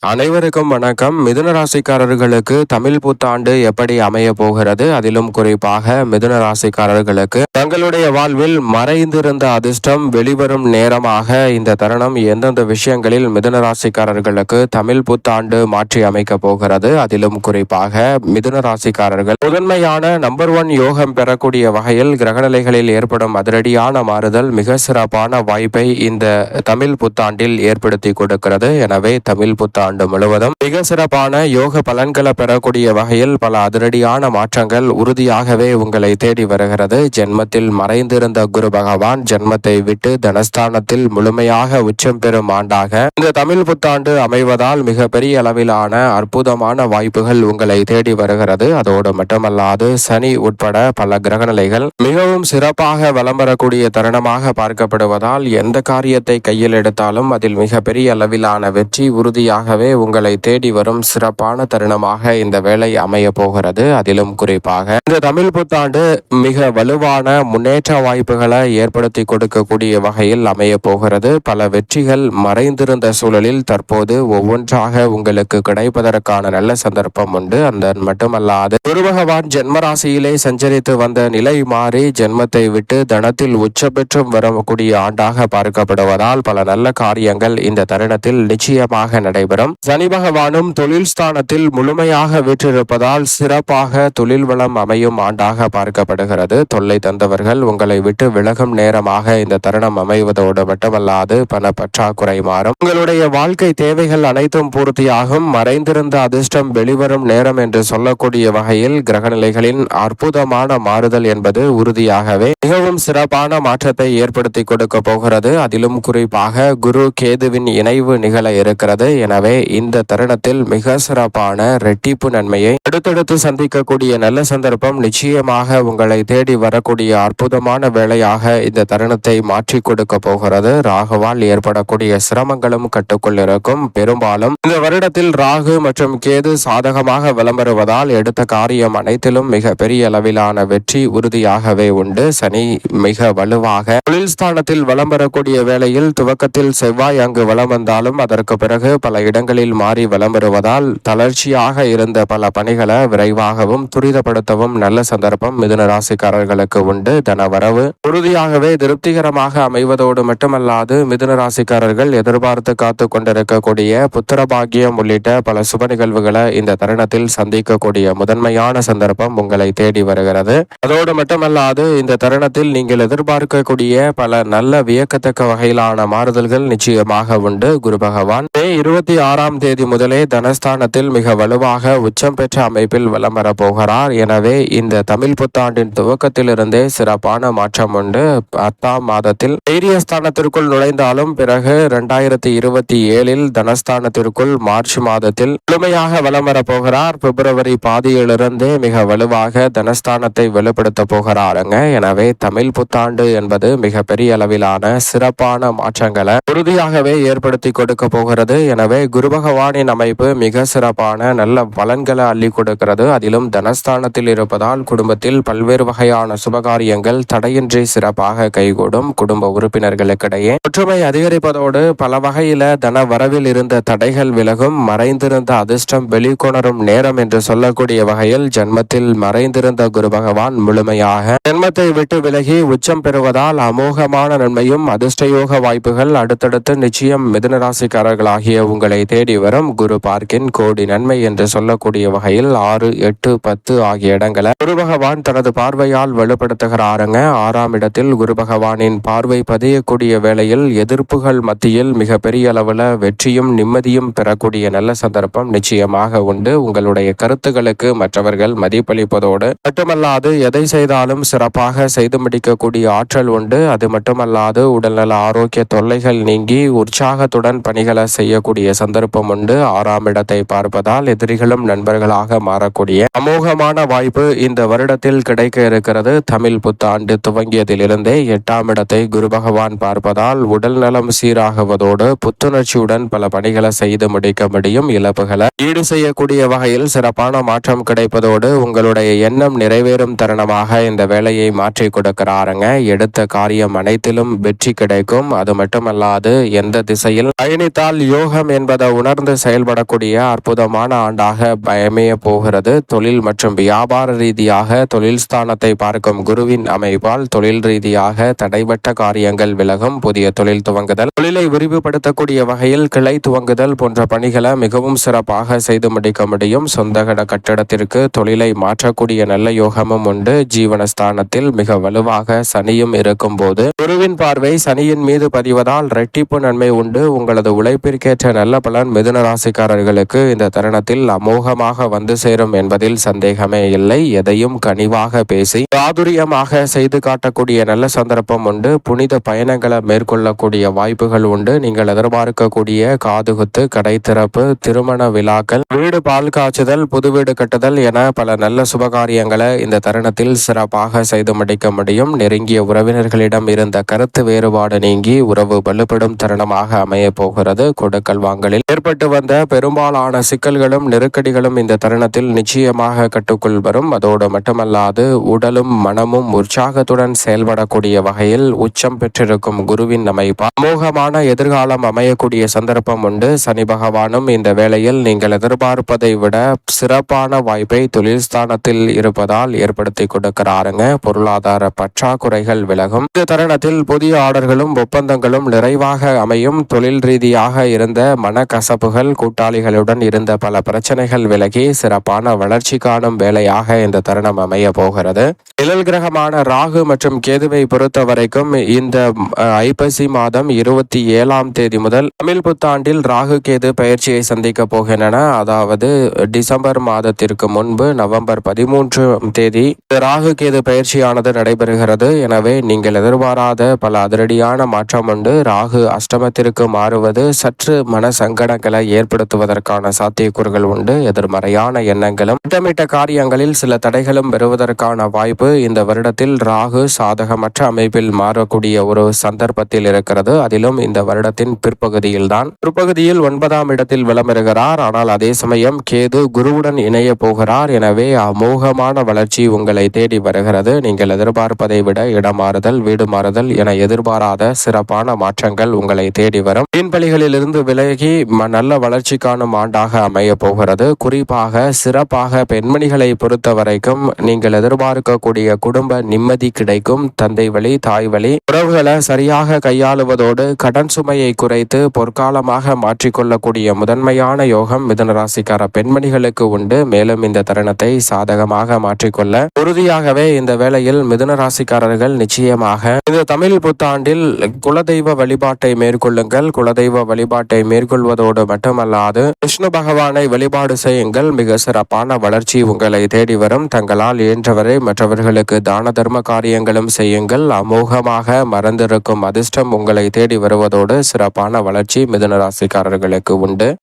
அனைவருக்கும் வணக்கம். மிதுன ராசிக்காரர்களுக்கு தமிழ் புத்தாண்டு எப்படி அமைய போகிறது? அதிலும் குறிப்பாக மிதுன ராசிக்காரர்களுக்கு தங்களுடைய வாழ்வில் மறைந்திருந்த அதிர்ஷ்டம் வெளிவரும் நேரமாக இந்த தருணம் எந்தெந்த விஷயங்களில் மிதுன ராசிக்காரர்களுக்கு தமிழ் புத்தாண்டு மாற்றி அமைக்க போகிறது? அதிலும் குறிப்பாக மிதுன ராசிக்காரர்கள் முதன்மையான நம்பர் 1 யோகம் பெறக்கூடிய வகையில் கிரகநிலைகளில் ஏற்படும் அதிரடியான மாறுதல் மிக சிறப்பான வாய்ப்பை இந்த தமிழ் புத்தாண்டில் ஏற்படுத்தி கொடுக்கிறது. எனவே தமிழ் புத்தாண்டு முழுவதும் மிக சிறப்பான யோக பலன்களை பெறக்கூடிய வகையில் பல அதிரடியான மாற்றங்கள் உறுதியாகவே உங்களை தேடி வருகிறது. ஜென்மத்தில் மறைந்திருந்த குரு பகவான் ஜென்மத்தை விட்டு தனஸ்தானத்தில் முழுமையாக உச்சம் பெறும் ஆண்டாக இந்த தமிழ் புத்தாண்டு அமைவதால் மிக பெரிய அளவிலான அற்புதமான வாய்ப்புகள் உங்களை தேடி வருகிறது. அதோடு மட்டுமல்லாது சனி உட்பட பல கிரகநிலைகள் மிகவும் சிறப்பாக வலம் வரக்கூடிய தருணமாக பார்க்கப்படுவதால் எந்த காரியத்தை கையில் எடுத்தாலும் அதில் மிக பெரிய அளவிலான வெற்றி உறுதியாகவே உங்களை தேடி வரும் சிறப்பான தருணமாக இந்த வேலை அமைய போகிறது. அதிலும் குறிப்பாக இந்த தமிழ் புத்தாண்டு மிக வலுவான முன்னேற்ற வாய்ப்புகளை ஏற்படுத்தி கொடுக்கக்கூடிய வகையில் அமைய போகிறது. பல வெற்றிகள் மறைந்திருந்த சூழலில் தற்போது ஒவ்வொன்றாக உங்களுக்கு கிடைப்பதற்கான நல்ல சந்தர்ப்பம் உண்டு. அந்த மட்டுமல்லாது குரு பகவான் ஜென்மராசியிலே சஞ்சரித்து வந்த நிலை மாறி ஜென்மத்தை விட்டு தனத்தில் உச்ச பெற்றும் வரக்கூடிய ஆண்டாக பார்க்கப்படுவதால் பல நல்ல காரியங்கள் இந்த தருணத்தில் நிச்சயமாக நடைபெறும். சனி பகவானும் தொழில் ஸ்தானத்தில் முழுமையாக வீற்றிருப்பதால் சிறப்பாக தொழில் வளம் அமையும் ஆண்டாக பார்க்கப்படுகிறது. தொல்லை தந்தவர்கள் உங்களை விட்டு விலகும் நேரமாக இந்த தருணம் அமைவதோடு மட்டுமல்லாது பண பற்றாக்குறை மாறும். உங்களுடைய வாழ்க்கை தேவைகள் அனைத்தும் பூர்த்தியாகும். மறைந்திருந்த அதிர்ஷ்டம் வெளிவரும் நேரம் என்று சொல்லக்கூடிய வகையில் கிரகநிலைகளின் அற்புதமான மாறுதல் என்பது உறுதியாகவே மிகவும் சிறப்பான மாற்றத்தை ஏற்படுத்தி கொடுக்க போகிறது. அதிலும் குறிப்பாக குரு கேதுவின் இணைவு நிகழ இருக்கிறது. எனவே இந்த தருணத்தில் மிக சிறப்பான ரெட்டிப்பு நன்மையை அடுத்தடுத்து சந்திக்கக்கூடிய நல்ல சந்தர்ப்பம் நிச்சயமாக உங்களை தேடி வரக்கூடிய அற்புதமான வேளையாக இந்த தருணத்தை மாற்றி கொடுக்க போகிறது. ராகுவால் ஏற்படக்கூடிய சிரமங்களும் கட்டுக்குள் இருக்கும். பெரும்பாலும் இந்த வருடத்தில் ராகு மற்றும் கேது சாதகமாக விளம்பருவதால் எடுத்த காரியம் அனைத்திலும் மிக பெரிய அளவிலான வெற்றி உறுதியாகவே உண்டு. சனி மிக வலுவாக தொழில் ஸ்தானத்தில் வலம் வரக்கூடிய வேளையில் துவக்கத்தில் செவ்வாய் அங்கு வலம் வந்தாலும் அதற்கு பிறகு பல இடங்களில் மாறி வலம் வருவதால் தளர்ச்சியாக இருந்த பல பணிகளை விரைவாகவும் துரிதப்படுத்தவும் நல்ல சந்தர்ப்பம் மிதுன ராசிக்காரர்களுக்கு உண்டு. தனவரவு உறுதியாகவே திருப்திகரமாக அமைவதோடு மட்டுமல்லாது மிதுன ராசிக்காரர்கள் எதிர்பார்த்து காத்து கொண்டிருக்கக்கூடிய புத்திர பாக்கியம் உள்ளிட்ட பல சுப நிகழ்வுகளை இந்த தருணத்தில் சந்திக்கக்கூடிய முதன்மையான சந்தர்ப்பம் உங்களை தேடி வருகிறது. அதோடு மட்டுமல்லாது இந்த தருணத்தில் நீங்கள் எதிர்பார்க்கக்கூடிய பல நல்ல வியக்கத்தக்க வகையிலான மாறுதல்கள் நிச்சயமாக உண்டு. குரு பகவான் மே 26ஆம் தேதி முதலே தனஸ்தானத்தில் மிக வலுவாக உச்சம் பெற்ற அமைப்பில் வலம் வரப்போகிறார். எனவே இந்த தமிழ் புத்தாண்டின் துவக்கத்திலிருந்தே சிறப்பான மாற்றம் உண்டு. 10ஆம் மாதத்தில் தைரியஸ்தானத்திற்குள் நுழைந்தாலும் பிறகு 2027இல் தனஸ்தானத்திற்குள் மார்ச் மாதத்தில் முழுமையாக வலம் வரப்போகிறார். பிப்ரவரி பாதியிலிருந்தே மிக வலுவாக தனஸ்தானத்தை வலுப்படுத்த போகிறாருங்க. எனவே தமிழ் புத்தாண்டு என்பது மிக பெரிய அளவிலான சிறப்பான மாற்றங்களை உறுதியாகவே ஏற்படுத்தி கொடுக்க போகிறது. எனவே குரு பகவானின் அமைப்பு மிக சிறப்பான நல்ல பலன்களை அள்ளி கொடுக்கிறது. அதிலும் தனஸ்தானத்தில் இருப்பதால் குடும்பத்தில் பல்வேறு வகையான சுபகாரியங்கள் தடையின்றி சிறப்பாக கைகூடும். குடும்ப உறுப்பினர்களுக்கிடையே ஒற்றுமை அதிகரிப்பதோடு பல வகையில தன வரவில் இருந்த தடைகள் விலகும். மறைந்திருந்த அதிர்ஷ்டம் வெளிக்கொணரும் நேரம் என்று சொல்லக்கூடிய வகையில் ஜென்மத்தில் மறைந்திருந்த குரு பகவான் முழுமையாக ஜென்மத்தை விட்டு விலகி உச்சம் பெறுவதால் அமோகமான நன்மையும் அதிர்ஷ்டயோக வாய்ப்புகள் அடுத்தடுத்து நிச்சயம் மிதுன ராசிக்காரர்களாகிய உங்களை தேடி வரும். குரு பார்க்கின் கோடி நன்மை என்று சொல்லக்கூடிய வகையில் 6, 8, 10 ஆகிய இடங்களை குரு பகவான் தனது பார்வையால் வலுப்படுத்துகிறாருங்க. 6ஆம் இடத்தில் குரு பகவானின் பார்வை பதியக்கூடிய வேளையில் எதிர்ப்புகள் மத்தியில் மிக பெரிய அளவுல வெற்றியும் நிம்மதியும் பெறக்கூடிய நல்ல சந்தர்ப்பம் நிச்சயமாக உண்டு. உங்களுடைய கருத்துக்களுக்கு மற்றவர்கள் மதிப்பளிப்பதோடு மட்டுமல்லாது எதை செய்தாலும் சிறப்பாக செய்து முடிக்கக்கூடிய ஆற்றல் உண்டு. அது மட்டுமல்லாது உடல்நல ஆரோக்கிய தொல்லைகள் நீங்கி உற்சாகத்துடன் பணிகளை செய்யக்கூடிய சந்தர்ப்பம் உண்டு. 6ஆம் இடத்தை பார்ப்பதால் எதிரிகளும் நண்பர்களாக மாறக்கூடிய அமோகமான வாய்ப்பு இந்த வருடத்தில் கிடைக்க இருக்கிறது. தமிழ் புத்தாண்டு துவங்கியதிலிருந்தே 8ஆம் இடத்தை குரு பகவான் பார்ப்பதால் உடல் நலம் சீராகுவதோடு புத்துணர்ச்சியுடன் பல பணிகளை செய்து முடிக்க முடியும். இழப்புகளை ஈடு செய்யக்கூடிய வகையில் சிறப்பான மாற்றம் கிடைப்பதோடு உங்களுடைய எண்ணம் நிறைவேறும் தருணமாக இந்த வேலையை மாற்றி கொடுக்கிறாருங்க. எடுத்த காரியம் அனைத்திலும் வெற்றி கிடைக்கும். அது மட்டுமல்லாது எந்த திசையில் பயணித்தால் யோகம் என்பதை உணர்ந்து செயல்படக்கூடிய அற்புதமான ஆண்டாக அமைய போகிறது. தொழில் மற்றும் வியாபார ரீதியாக தொழில் ஸ்தானத்தை பார்க்கும் குருவின் அமைப்பால் தொழில் ரீதியாக தடைபட்ட காரியங்கள் விலகும். புதிய தொழில் துவங்குதல், தொழிலை விரிவுபடுத்தக்கூடிய வகையில் கிளை துவங்குதல் போன்ற பணிகளை மிகவும் சிறப்பாக செய்து முடிக்க முடியும். சொந்த கட்டடத்திற்கு தொழிலை மாற்றக்கூடிய நல்ல யோகமும் உண்டு. ஜீவனஸ்தானத்தில் மிக வலுவாக சனியும் இருக்கும் போது குருவின் பார்வை சனியின் மீது பதிவதால் இரட்டிப்பு நன்மை உண்டு. உங்களது உழைப்பிற்கேற்ற நல்ல பலன் மிதுன ராசிக்காரர்களுக்கு இந்த தருணத்தில் அமோகமாக வந்து சேரும் என்பதில் சந்தேகமே இல்லை. எதையும் கனிவாக பேசி சாதுரியமாக செய்து காட்டக்கூடிய நல்ல சந்தர்ப்பம் உண்டு. புனித பயணங்களை மேற்கொள்ளக்கூடிய வாய்ப்புகள் உண்டு. நீங்கள் எதிர்பார்க்கக்கூடிய காதுகுத்து, கடை திறப்பு, திருமண விழாக்கள், வீடு பால் காய்ச்சுதல், புது வீடு கட்டுதல் என பல நல்ல சுபகாரியங்களை இந்த தருணத்தில் சிறப்பாக செய்து முடிக்க முடியும். நெருங்கிய உறவினர்களிடம் இருந்த கருத்து வேறுபாடு நீங்கி உறவு வலுப்படும் தருணமாக அமைய போகிறது. கொடுக்கல் வாங்கலில் ஏற்பட்டு வந்த பெரும்பாலான சிக்கல்களும் நெருக்கடிகளும் இந்த தருணத்தில் நிச்சயமாக கட்டுக்குள் வரும். அதோடு மட்டுமல்லாது உடலும் மனமும் உற்சாகத்துடன் செயல்படக்கூடிய வகையில் உச்சம் பெற்றிருக்கும் குருவின் அமைப்பு அமோகமான எதிர்காலம் அமையக்கூடிய சந்தர்ப்பம் உண்டு. சனி பகவானும் இந்த வேளையில் நீங்கள் எதிர்பார்ப்பதை விட சிறப்பான வாய்ப்பை தொழில் ஸ்தானத்தில் இருப்பதால் ஏற்படுத்தி கொடுக்கிறாருங்க. பொருளாதார பற்றாக்குறைகள் விலகும். இந்த தருணத்தில் புதிய ஆர்டர்களும் ஒப்பந்தங்களும் நிறைவாக அமையும். தொழில் ரீதியாக இருந்த மனக்கசப்புகள், கூட்டாளிகளுடன் இருந்த பல பிரச்சனைகள் விலகி சிறப்பான வளர்ச்சி காணும் வேலையாக இந்த தருணம் அமைய போகிறது. நிழல் கிரகமான ராகு மற்றும் கேதுவை பொறுத்த வரைக்கும் இந்த ஐப்பசி மாதம் 27ஆம் தேதி முதல் தமிழ் புத்தாண்டில் ராகு கேது பயிற்சியை சந்திக்க போகின்றன. அதாவது டிசம்பர் மாதத்திற்கு முன்பு நவம்பர் 13ஆம் தேதி ராகு கேது பயிற்சியானது நடைபெறுகிறது. எனவே நீங்கள் எதிர்பாராத பல அதிரடியான மாற்றம் உண்டு. ராகு அஷ்டமத்திற்கு மாறுவது சற்று மன சங்கடங்களை ஏற்படுத்துவதற்கான சாத்தியக்கூறுகள் உண்டு. எதிர்மறையான எண்ணங்களும் திட்டமிட்ட காரியங்களில் சில தடைகளும் பெறுவதற்கான வாய்ப்பு இந்த வருடத்தில் ராகு சாதகமற்ற அமைப்பில் மாறக்கூடிய ஒரு சந்தர்ப்பத்தில் இருக்கிறது. அதிலும் இந்த வருடத்தின் பிற்பகுதியில் 9ஆம் இடத்தில் விளம்பெறுகிறார். ஆனால் அதே சமயம் கேது குருவுடன் இணைய போகிறார். எனவே அமோகமான வளர்ச்சி உங்களை தேடி வருகிறது. நீங்கள் எதிர்பார்ப்பதை விட இடமாறுதல், வீடு மாறுதல் என எதிர்பாராத சிறப்பான மாற்றங்கள் உங்களை தேடி வரும். வீண்பலிகளில் இருந்து விலகி நல்ல வளர்ச்சி காணும் ஆண்டாக அமைய போகிறது. குறிப்பாக சிறப்பாக பெண்மணிகளை பொறுத்த வரைக்கும் நீங்கள் எதிர்பார்க்கக்கூடிய குடும்ப நிம்மதி கிடைக்கும். தந்தை வழி, தாய் வழி உறவுகளை சரியாக கையாளுவதோடு கடன் சுமையை குறைத்து பொற்காலமாக மாற்றிக்கொள்ளக்கூடிய முதன்மையான யோகம் மிதுன ராசிக்கார பெண்மணிகளுக்கு உண்டு. மேலும் இந்த தருணத்தை சாதகமாக மாற்றிக்கொள்ள உறுதியாகவே இந்த வேளையில் மிதுன ராசிக்காரர்கள் நிச்சயமாக இந்த தமிழ் புத்தாண்டில் குலதெய்வ வழிபாட்டை மேற்கொள்ளுங்கள். குலதெய்வ வழிபாட்டை மேற்கொள்வதோடு மட்டுமல்லாது விஷ்ணு பகவானை வழிபாடு செய்யுங்கள். மிக சிறப்பான வளர்ச்சி உங்களை தேடி வரும். தங்களால் இயன்றவரை மற்றவர்களுக்கு தான தர்ம காரியங்களும் செய்யுங்கள். அமோகமாக மறந்திருக்கும் அதிர்ஷ்டம் உங்களை தேடி வருவதோடு சிறப்பான வளர்ச்சி மிதுன ராசிக்காரர்களுக்கு உண்டு.